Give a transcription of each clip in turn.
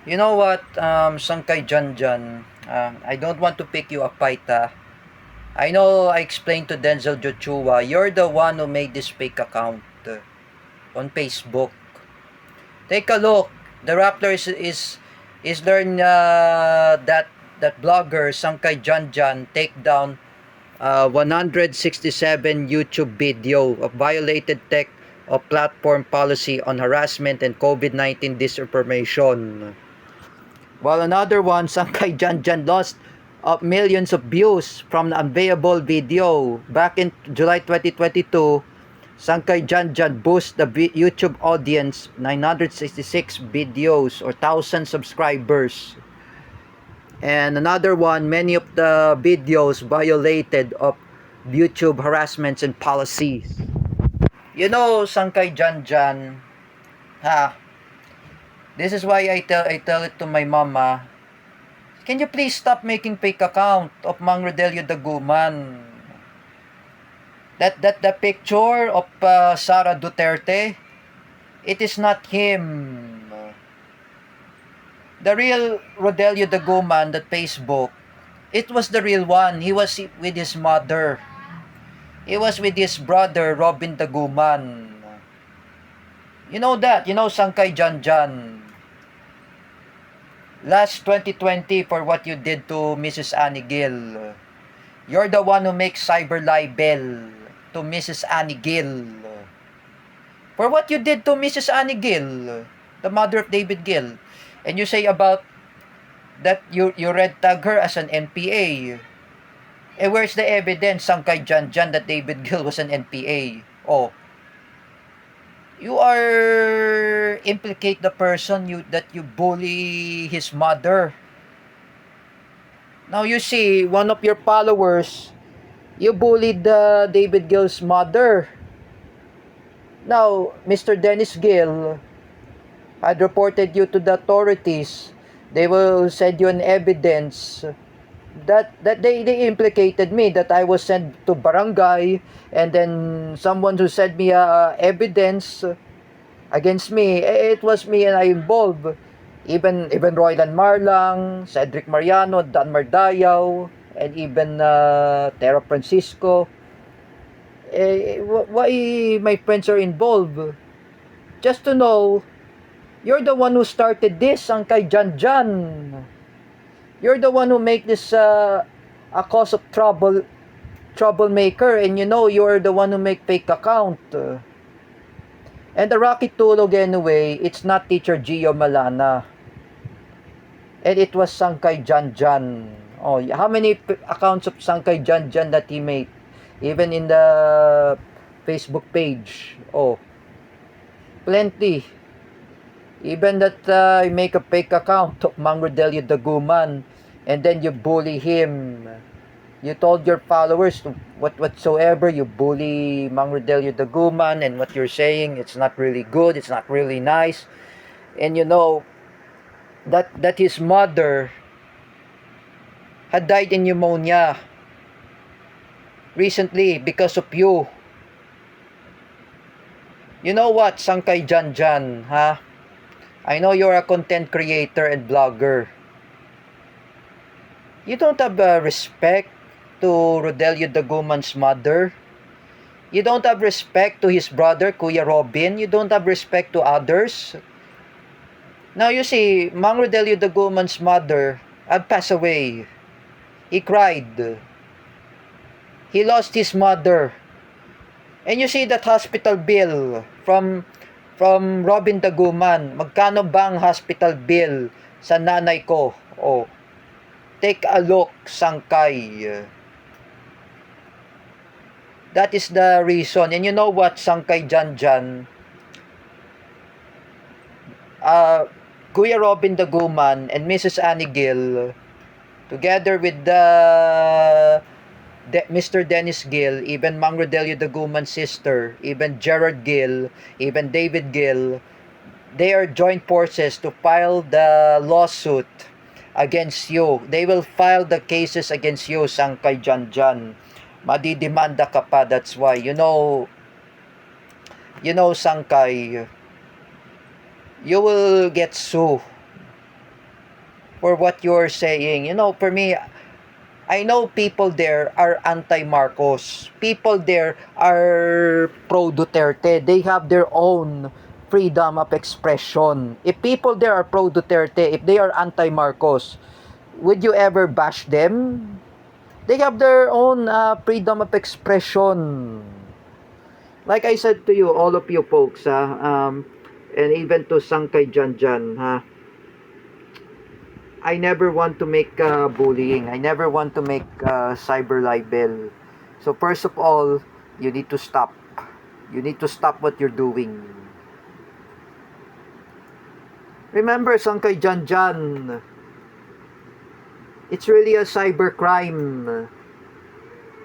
You know what, Sangkay Janjan, I don't want to pick you a fight, ah. I know I explained to Denzel Joshua, you're the one who made this fake account on Facebook. Take a look. The Rappler is learn that blogger Sangkay Janjan take down 167 YouTube video of violated tech of platform policy on harassment and COVID-19 disinformation. While another one, Sangkay Janjan, lost of millions of views from the unveiable video. Back in July 2022, Sangkay Janjan boost the YouTube audience 966 videos or 1,000 subscribers. And another one, many of the videos violated of YouTube harassments and policies. You know, Sangkay Janjan, ha, this is why I tell it to my mama. Can you please stop making fake account of Mang Rodelio Daguman? That the picture of Sara Duterte, it is not him. The real Rodelio Daguman, that Facebook, it was the real one. He was with his mother. He was with his brother, Robin Daguman. You know that. You know Sangkay Janjan. Last 2020 for what you did to Mrs. Annie Gill. You're the one who makes cyber libel to Mrs. Annie Gill. For what you did to Mrs. Annie Gill, the mother of David Gill. And you say about that you red tag her as an NPA. Where's the evidence, Sangkay Janjan, that David Gill was an NPA? Oh, you are implicate the person that you bully his mother. Now you see, one of your followers, you bullied David Gill's mother. Now, Mr. Dennis Gill had reported you to the authorities. They will send you an evidence that they implicated me, that I was sent to barangay, and then someone who sent me evidence against me. It was me and I involved. Even Roylan Marlang, Cedric Mariano, Dan Mardayaw, and even Tera Francisco. Why my friends are involved? Just to know, you're the one who started this, Sangkay Janjan. You're the one who make this a cause of troublemaker, and you know you're the one who make fake account. And the Rocky Tulog anyway, it's not Teacher Gio Malana. And it was Sangkay Janjan. Oh, how many accounts of Sangkay Janjan that he made? Even in the Facebook page. Oh, plenty. Even that you make a fake account of Mang Rodelio Daguman, and then you bully him. You told your followers whatsoever, you bully Mang Rodelio Daguman, and what you're saying, it's not really good, it's not really nice. And you know that his mother had died in pneumonia recently because of you. You know what, Sangkay Janjan, ha? I know you're a content creator and blogger. You don't have respect to Rodelio Daguman's mother. You don't have respect to his brother, Kuya Robin. You don't have respect to others. Now you see, Mang Rodelio Daguman's mother had passed away. He cried. He lost his mother. And you see that hospital bill from Robin Daguman. Magkano ba ang hospital bill sa nanay ko? Oh, take a look, Sangkay. That is the reason. And you know what, Sangkay Janjan? Kuya Robin Daguman and Mrs. Annie Gill, together with Mr. Dennis Gill, even Mang Rodelio Daguman's sister, even Gerard Gill, even David Gill, they are joint forces to file the lawsuit against you. They will file the cases against you, Sangkay Janjan. Madidemanda ka pa, that's why. You know, Sangkay, you will get sued. for what you're saying. For me, I know people there are anti-Marcos. People there are pro-Duterte. They have their own freedom of expression. If people there are pro-Duterte, if they are anti-Marcos, would you ever bash them? They have their own freedom of expression. Like I said to you, all of you folks, and even to Sangkay Janjan, I never want to make bullying. I never want to make cyber libel. So first of all, you need to stop. You need to stop what you're doing. Remember, Sangkay Janjan, it's really a cyber crime.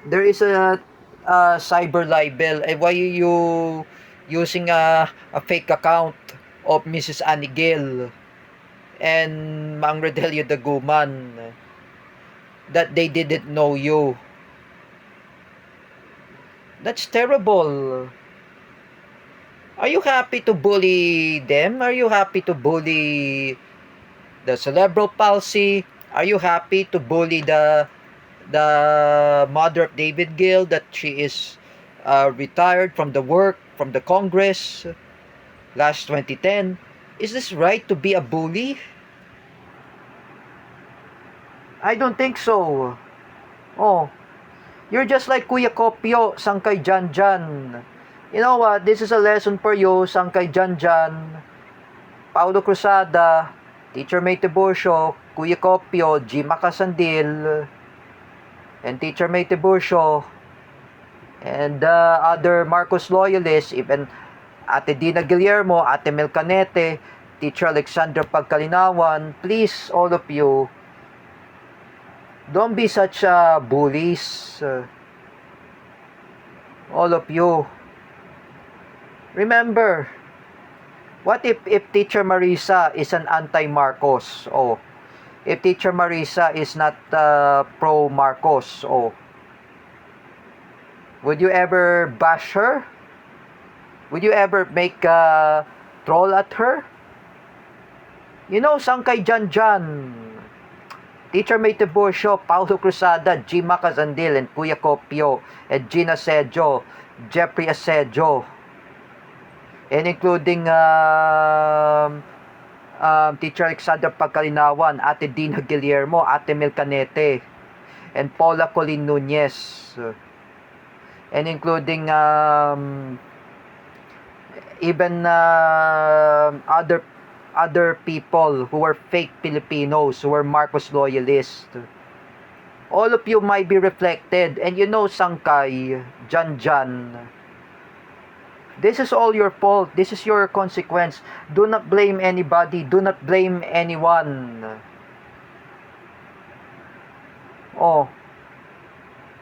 There is a cyber libel. Why are you using a fake account of Mrs. Annie Gill and Mang Rodelio Daguman that they didn't know you? That's terrible. Are you happy to bully them? Are you happy to bully the cerebral palsy? Are you happy to bully the mother of David Gill, that she is retired from the work, from the Congress last 2010? Is this right to be a bully? I don't think so. Oh, you're just like Kuya Kopyo, Sangkay Janjan. You know what? This is a lesson for you, Sangkay Janjan, Paulo Cruzada, Teacher May Tiburcio, Kuya Kopyo, G. Macasandil, and Teacher May Tiburcio, and other Marcos loyalists, even Ate Dina Guillermo, Ate Mel Canete, Teacher Alexandra Pagkalinawan. Please, all of you, don't be such bullies. All of you. Remember, what if Teacher Marisa is an anti-Marcos? Oh, if Teacher Marisa is not pro-Marcos? Oh, would you ever bash her? Would you ever make a troll at her? Sangkay Janjan, Teacher May Tiburcio, Paulo Cruzada, G. Macasandil, and Kuya Kopyo, and Gina Sejo, Jeffrey Asejo, and including Teacher Alexander Pagkalinawan, Ate Dina Guillermo, Ate Mel Canete, and Paula Colin Nunez, and including even other people who are fake Filipinos, who are Marcos loyalists. All of you might be reflected, and Sangkay Janjan, this is all your fault. This is your consequence. Do not blame anybody. Do not blame anyone. Oh,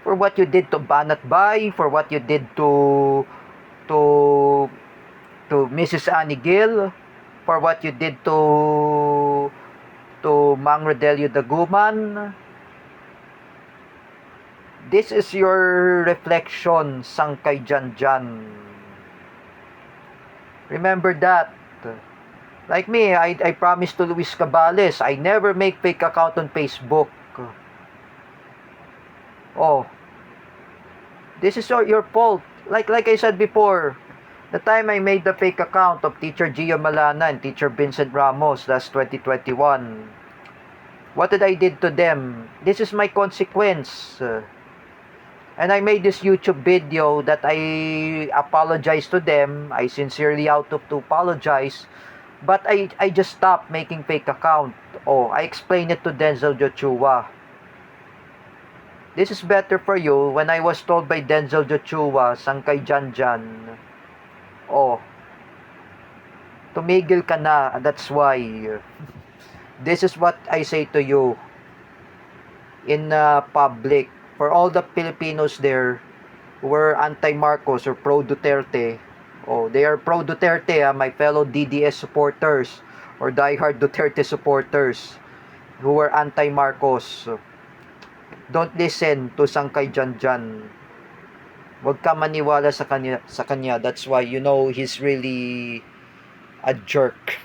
for what you did to Banat Bay, for what you did to Mrs. Annie Gill, for what you did to Mang Rodelio Daguman. This is your reflection, Sangkay Janjan. Remember that. Like me, I promised to Luis Cabales, I never make fake account on Facebook. Oh, this is your fault. Like I said before, the time I made the fake account of Teacher Gio Malana and Teacher Vincent Ramos last 2021, what did I did to them? This is my consequence. And I made this YouTube video that I apologize to them. I sincerely out of to apologize. But I just stopped making fake account. Oh, I explained it to Denzel Joshua. This is better for you. When I was told by Denzel Joshua, Sangkay Janjan, oh, tumigil ka na. That's why. This is what I say to you in public. For all the Filipinos there who were anti-Marcos or pro-Duterte, oh, they are pro-Duterte, my fellow DDS supporters or diehard Duterte supporters who were anti-Marcos. Don't listen to Sangkay Janjan. Huwag ka maniwala sa kanya. That's why he's really a jerk.